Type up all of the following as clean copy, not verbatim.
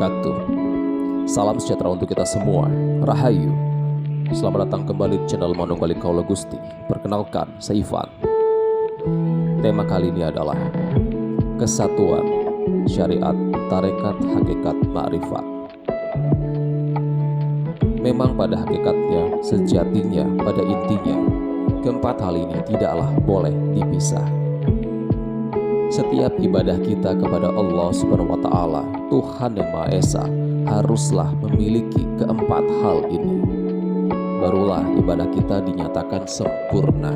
wabarakatuh. Salam sejahtera untuk kita semua. Rahayu. Selamat datang kembali di channel Manunggali Kaula Gusti. Perkenalkan, saya Ivan. Tema kali ini adalah kesatuan syariat, tarekat, hakikat, ma'rifat. Memang pada hakikatnya, sejatinya, pada intinya, keempat hal ini tidaklah boleh dipisah. Setiap ibadah kita kepada Allah Subhanahu wa Ta'ala, Tuhan yang Maha Esa, haruslah memiliki keempat hal ini. Barulah ibadah kita dinyatakan sempurna.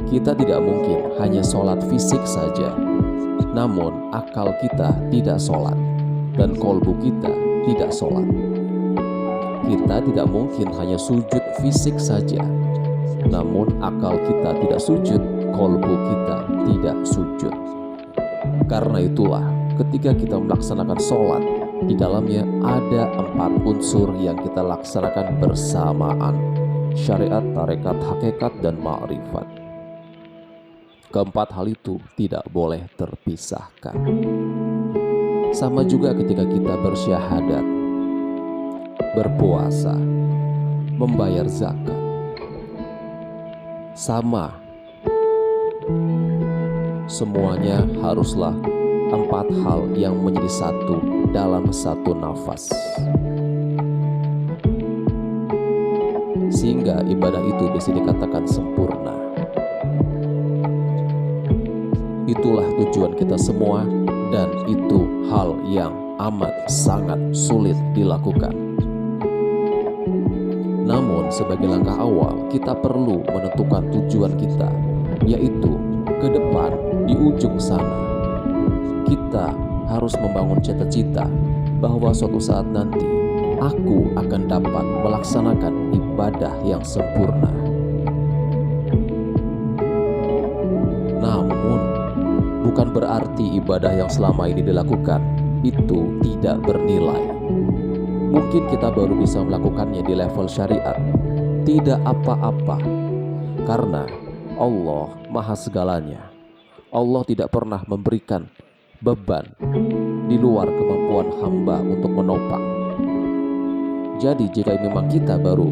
Kita tidak mungkin hanya sholat fisik saja, namun akal kita tidak sholat dan kolbu kita tidak sholat. Kita tidak mungkin hanya sujud fisik saja, namun akal kita tidak sujud, kolbu kita tidak sujud. Karena itulah ketika kita melaksanakan sholat, di dalamnya ada 4 unsur yang kita laksanakan bersamaan: syariat, tarekat, hakikat, dan ma'rifat. Keempat hal itu tidak boleh terpisahkan. Sama juga ketika kita bersyahadat, berpuasa, membayar zakat. Sama, semuanya haruslah 4 hal yang menjadi satu dalam satu nafas, sehingga ibadah itu bisa dikatakan sempurna. Itulah tujuan kita semua, dan itu hal yang amat sangat sulit dilakukan. Namun sebagai langkah awal, kita perlu menentukan tujuan kita, yaitu ke depan di ujung sana. Kita harus membangun cita-cita bahwa suatu saat nanti aku akan dapat melaksanakan ibadah yang sempurna. Namun bukan berarti ibadah yang selama ini dilakukan itu tidak bernilai. Mungkin kita baru bisa melakukannya di level syariat, tidak apa-apa, karena Allah Maha Segalanya. Allah tidak pernah memberikan beban di luar kemampuan hamba untuk menopang. Jadi jika memang kita baru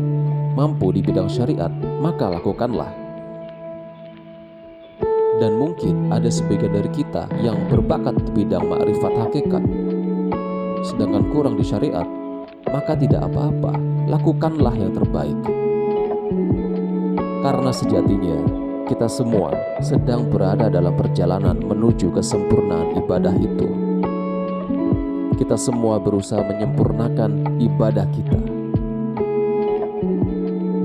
mampu di bidang syariat, maka lakukanlah. Dan mungkin ada sebagian dari kita yang berbakat di bidang ma'rifat hakikat, sedangkan kurang di syariat, maka tidak apa-apa, lakukanlah yang terbaik. Karena sejatinya kita semua sedang berada dalam perjalanan menuju kesempurnaan ibadah itu. Kita semua berusaha menyempurnakan ibadah kita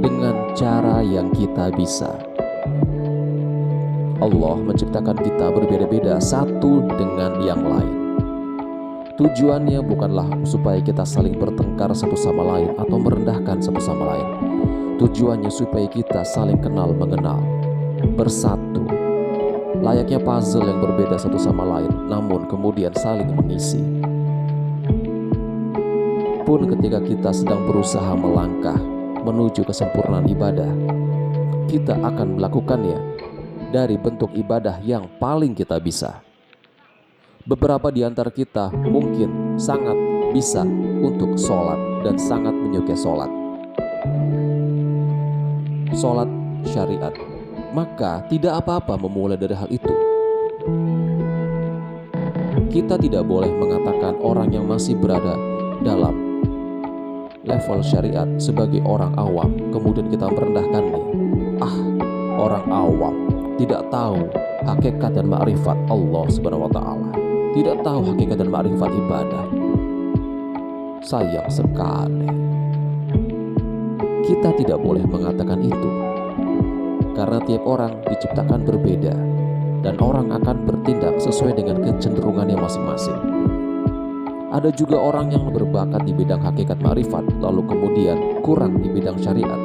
dengan cara yang kita bisa. Allah menciptakan kita berbeda-beda satu dengan yang lain. Tujuannya bukanlah supaya kita saling bertengkar satu sama lain atau merendahkan satu sama lain. Tujuannya supaya kita saling kenal mengenal, bersatu, layaknya puzzle yang berbeda satu sama lain, namun kemudian saling mengisi. Pun ketika kita sedang berusaha melangkah menuju kesempurnaan ibadah, kita akan melakukannya dari bentuk ibadah yang paling kita bisa. Beberapa di antara kita mungkin sangat bisa untuk sholat dan sangat menyukai sholat syariat, maka tidak apa-apa memulai dari hal itu. Kita tidak boleh mengatakan orang yang masih berada dalam level syariat sebagai orang awam, kemudian kita merendahkannya. Orang awam tidak tahu hakikat dan ma'rifat Allah Subhanahu wa Ta'ala, tidak tahu hakikat dan ma'rifat ibadah. Sayang sekali. Kita tidak boleh mengatakan itu, karena tiap orang diciptakan berbeda, dan orang akan bertindak sesuai dengan kecenderungannya masing-masing. Ada juga orang yang berbakat di bidang hakikat ma'rifat, lalu kemudian kurang di bidang syariat.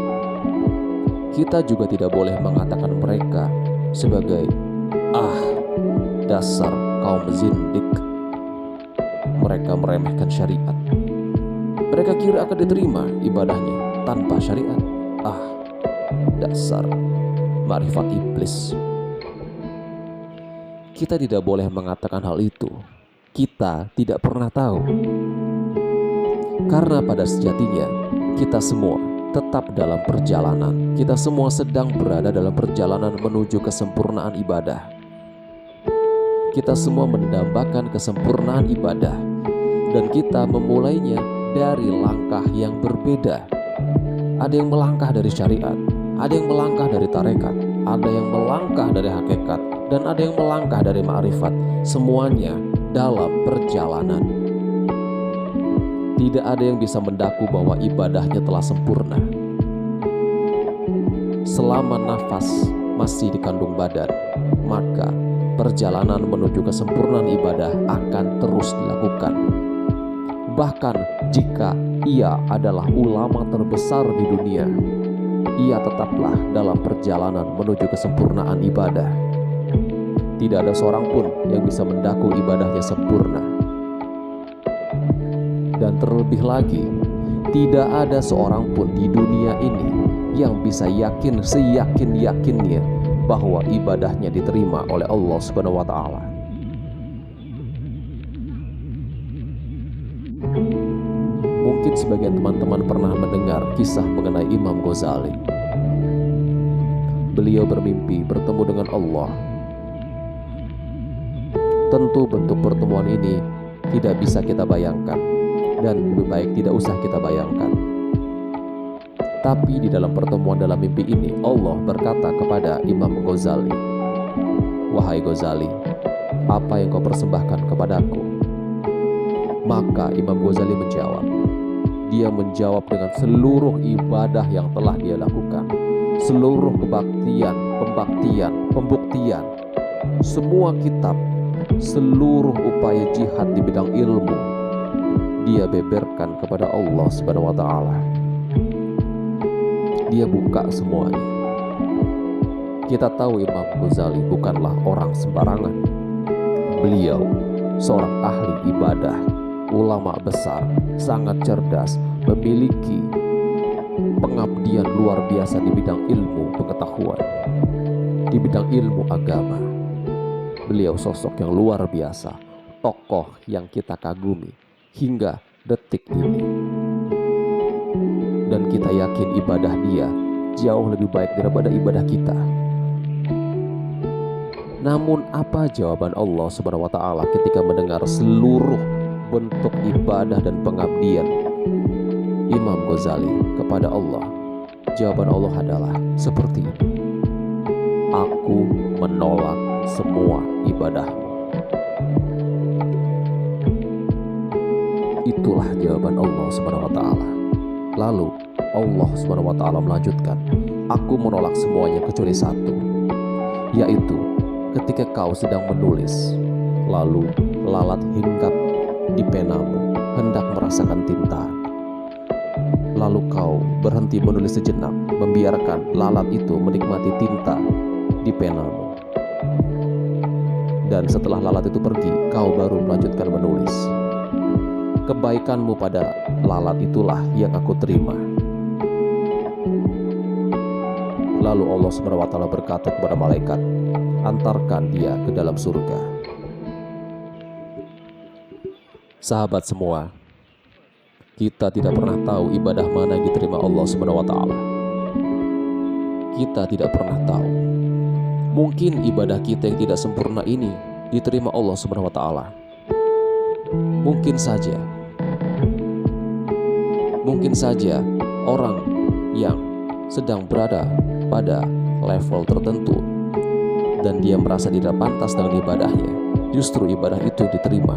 Kita juga tidak boleh mengatakan mereka sebagai dasar kaum zindik. Mereka meremehkan syariat. Mereka kira akan diterima ibadahnya tanpa syariat. Dasar ma'rifat iblis. Kita tidak boleh mengatakan hal itu, kita tidak pernah tahu. Karena pada sejatinya kita semua tetap dalam perjalanan. Kita semua sedang berada dalam perjalanan menuju kesempurnaan ibadah. Kita semua mendambakan kesempurnaan ibadah, dan kita memulainya dari langkah yang berbeda. Ada yang melangkah dari syariat, ada yang melangkah dari tarekat, ada yang melangkah dari hakikat, dan ada yang melangkah dari ma'rifat. Semuanya dalam perjalanan. Tidak ada yang bisa mendaku bahwa ibadahnya telah sempurna. Selama nafas masih dikandung badan, maka perjalanan menuju kesempurnaan ibadah akan terus dilakukan. Bahkan jika ia adalah ulama terbesar di dunia, ia tetaplah dalam perjalanan menuju kesempurnaan ibadah. Tidak ada seorang pun yang bisa mendaku ibadahnya sempurna. Dan terlebih lagi, tidak ada seorang pun di dunia ini yang bisa yakin seyakin-yakinnya bahwa ibadahnya diterima oleh Allah Subhanahu wa Ta'ala. Mungkin sebagian teman-teman pernah mendengar kisah mengenai Imam Ghazali. Beliau bermimpi bertemu dengan Allah. Tentu bentuk pertemuan ini tidak bisa kita bayangkan, dan lebih baik tidak usah kita bayangkan. Tapi di dalam pertemuan dalam mimpi ini, Allah berkata kepada Imam Ghazali, "Wahai Ghazali, apa yang kau persembahkan kepadaku?" Maka Imam Ghazali menjawab. Dia menjawab dengan seluruh ibadah yang telah dia lakukan, seluruh kebaktian, pembuktian, semua kitab, seluruh upaya jihad di bidang ilmu, dia beberkan kepada Allah Subhanahu wa Ta'ala. Dia buka semuanya. Kita tahu Imam Ghazali bukanlah orang sembarangan. Beliau seorang ahli ibadah, ulama besar, sangat cerdas, memiliki pengabdian luar biasa di bidang ilmu pengetahuan, di bidang ilmu agama. Beliau sosok yang luar biasa, tokoh yang kita kagumi hingga detik ini. Dan kita yakin ibadah dia jauh lebih baik daripada ibadah kita. Namun apa jawaban Allah Subhanahu wa Ta'ala ketika mendengar seluruh bentuk ibadah dan pengabdian Imam Ghazali kepada Allah? Jawaban Allah adalah seperti ini: "Aku menolak semua ibadahmu." Itulah jawaban Allah Subhanahu wa Ta'ala. Lalu Allah Subhanahu wa Ta'ala melanjutkan, "Aku menolak semuanya kecuali satu, yaitu ketika kau sedang menulis, lalu lalat hinggap di penamu hendak merasakan tinta, lalu kau berhenti menulis sejenak, membiarkan lalat itu menikmati tinta di penamu, dan setelah lalat itu pergi, kau baru melanjutkan menulis. Kebaikanmu pada lalat itulah yang aku terima." Lalu Allah Subhanahu wa Ta'ala berkata kepada malaikat, "Antarkan dia ke dalam surga." Sahabat semua, kita tidak pernah tahu ibadah mana yang diterima Allah Subhanahu wa Ta'ala. Kita tidak pernah tahu. Mungkin ibadah kita yang tidak sempurna ini diterima Allah Subhanahu wa Ta'ala. Mungkin saja orang yang sedang berada pada level tertentu dan dia merasa tidak pantas dengan ibadahnya, justru ibadah itu diterima.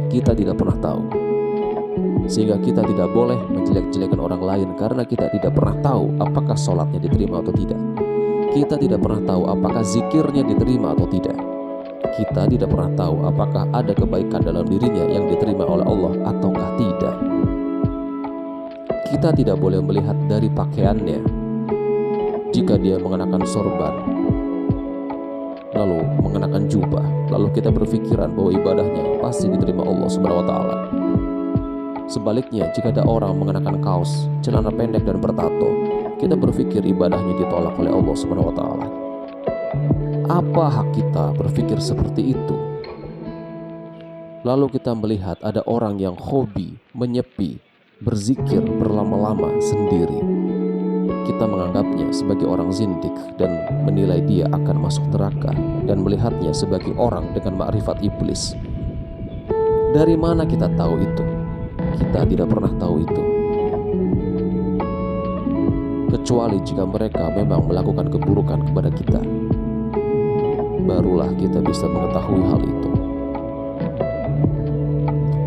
Kita tidak pernah tahu. Sehingga kita tidak boleh menjelek-jelekan orang lain, karena kita tidak pernah tahu apakah sholatnya diterima atau tidak. Kita tidak pernah tahu apakah zikirnya diterima atau tidak. Kita tidak pernah tahu apakah ada kebaikan dalam dirinya yang diterima oleh Allah ataukah tidak. Kita tidak boleh melihat dari pakaiannya. Jika dia mengenakan sorban, lalu mengenakan jubah, lalu kita berpikiran bahwa ibadahnya pasti diterima Allah Subhanahu wa Ta'ala. Sebaliknya, jika ada orang mengenakan kaos, celana pendek dan bertato, kita berpikir ibadahnya ditolak oleh Allah Subhanahu wa Ta'ala. Apa hak kita berpikir seperti itu? lalu kita melihat ada orang yang hobi menyepi, berzikir berlama-lama sendiri, kita menganggapnya sebagai orang zindik dan menilai dia akan masuk neraka dan melihatnya sebagai orang dengan makrifat iblis. Dari mana kita tahu itu? Kita tidak pernah tahu itu, kecuali jika mereka memang melakukan keburukan kepada kita. Barulah kita bisa mengetahui hal itu.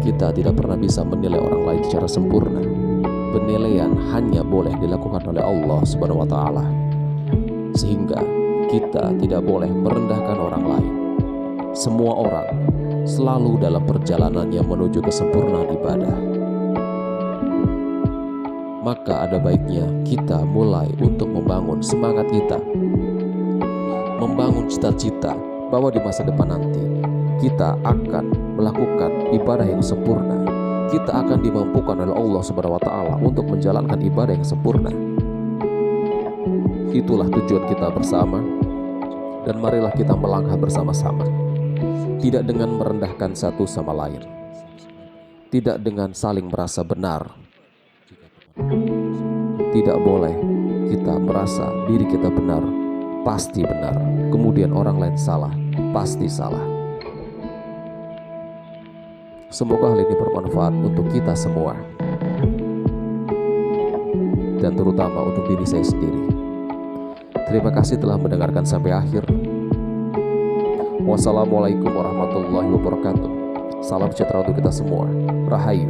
Kita tidak pernah bisa menilai orang lain secara sempurna. Penilaian hanya boleh dilakukan oleh Allah Subhanahu wa Ta'ala, sehingga kita tidak boleh merendahkan orang lain. Semua orang selalu dalam perjalanannya menuju kesempurnaan ibadah. Maka ada baiknya kita mulai untuk membangun semangat kita, membangun cita-cita bahwa di masa depan nanti kita akan melakukan ibadah yang sempurna. Kita akan dimampukan oleh Allah Subhanahu wa Ta'ala untuk menjalankan ibadah yang sempurna. Itulah tujuan kita bersama, dan marilah kita melangkah bersama-sama, tidak dengan merendahkan satu sama lain, tidak dengan saling merasa benar. Tidak boleh kita merasa diri kita benar, pasti benar, kemudian orang lain salah, pasti salah. Semoga hal ini bermanfaat untuk kita semua, dan terutama untuk diri saya sendiri. Terima kasih telah mendengarkan sampai akhir. Wassalamualaikum warahmatullahi wabarakatuh. Salam sejahtera untuk kita semua. Rahayu.